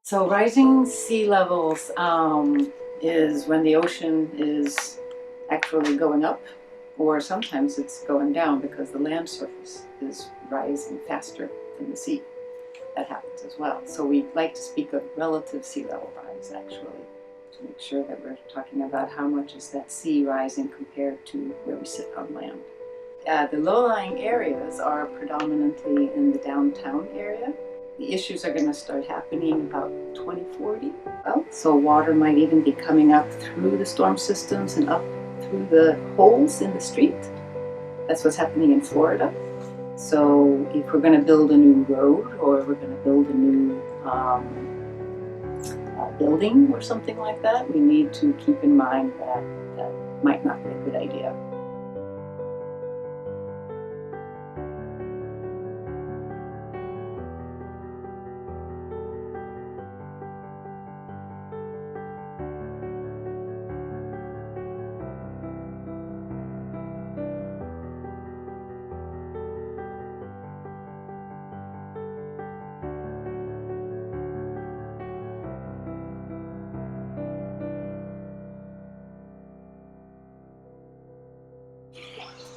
So rising sea levels is when the ocean is actually going up, or sometimes it's going down because the land surface is rising faster than the sea. That happens as well. So we like to speak of relative sea level rise, actually, to make sure that we're talking about how much is that sea rising compared to where we sit on land. The low-lying areas are predominantly in the downtown area. The issues are going to start happening about 2040. So water might even be coming up through the storm systems and up through the holes in the street. That's what's happening in Florida. So if we're going to build a new road, or we're going to build a new building or something like that, we need to keep in mind that that might not be a good idea.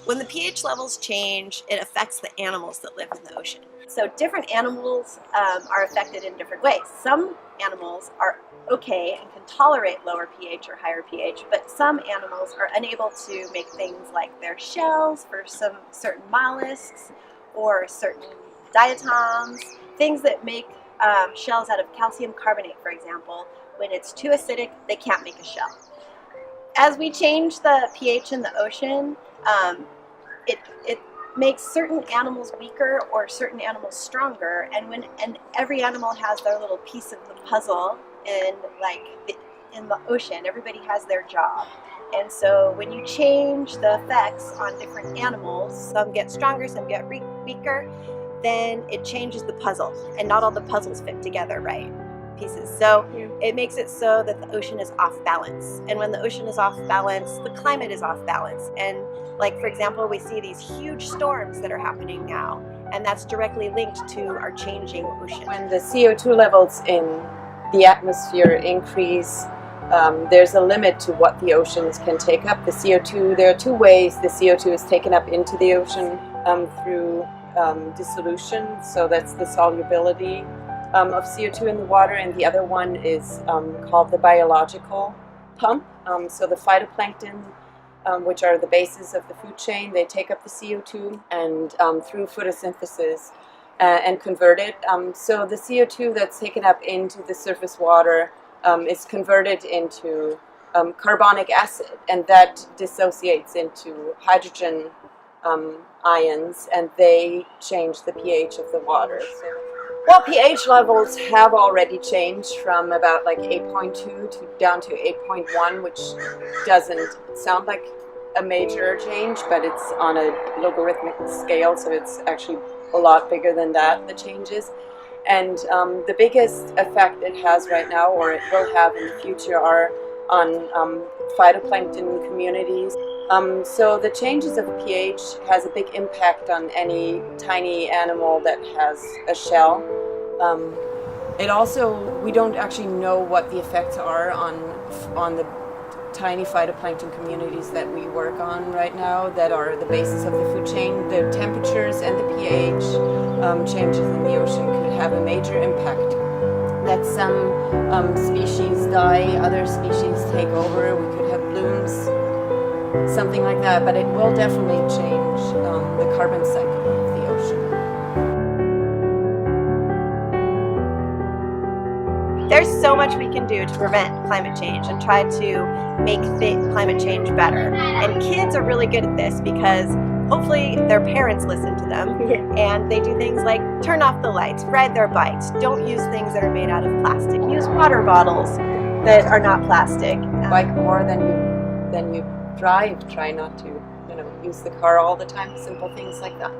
When the pH levels change, it affects the animals that live in the ocean. So different animals are affected in different ways. Some animals are okay and can tolerate lower pH or higher pH, but some animals are unable to make things like their shells for some certain mollusks or certain diatoms, things that make shells out of calcium carbonate, for example. When it's too acidic, they can't make a shell. As we change the pH in the ocean, it makes certain animals weaker or certain animals stronger, and every animal has their little piece of the puzzle in the ocean. Everybody has their job. And so when you change the effects on different animals, some get stronger, some get weaker, then it changes the puzzle, and not all the puzzles fit together right pieces. So it makes it so that the ocean is off balance. And when the ocean is off balance, the climate is off balance. And like, for example, we see these huge storms that are happening now, and that's directly linked to our changing ocean. When the CO2 levels in the atmosphere increase, there's a limit to what the oceans can take up. The CO2, there are two ways the CO2 is taken up into the ocean, through dissolution, so that's the solubility of CO2 in the water, and the other one is called the biological pump. So the phytoplankton, which are the bases of the food chain, they take up the CO2 and through photosynthesis and convert it. So the CO2 that's taken up into the surface water is converted into carbonic acid, and that dissociates into hydrogen ions, and they change the pH of the water. Well, pH levels have already changed from about like 8.2 to down to 8.1, which doesn't sound like a major change, but it's on a logarithmic scale, so it's actually a lot bigger than that, the changes. And the biggest effect it has right now, or it will have in the future, are on phytoplankton communities. So the changes of pH has a big impact on any tiny animal that has a shell. It also, we don't actually know what the effects are on the tiny phytoplankton communities that we work on right now, that are the basis of the food chain. The temperatures and the pH changes in the ocean could have a major impact. That some species die, other species take over, we could have blooms, something like that, but it will definitely change the carbon cycle of the ocean. There's so much we can do to prevent climate change and try to make climate change better. And kids are really good at this because hopefully their parents listen to them, and they do things like turn off the lights, ride their bikes, don't use things that are made out of plastic, use water bottles that are not plastic. Bike more than you drive. Try not to, use the car all the time. Simple things like that.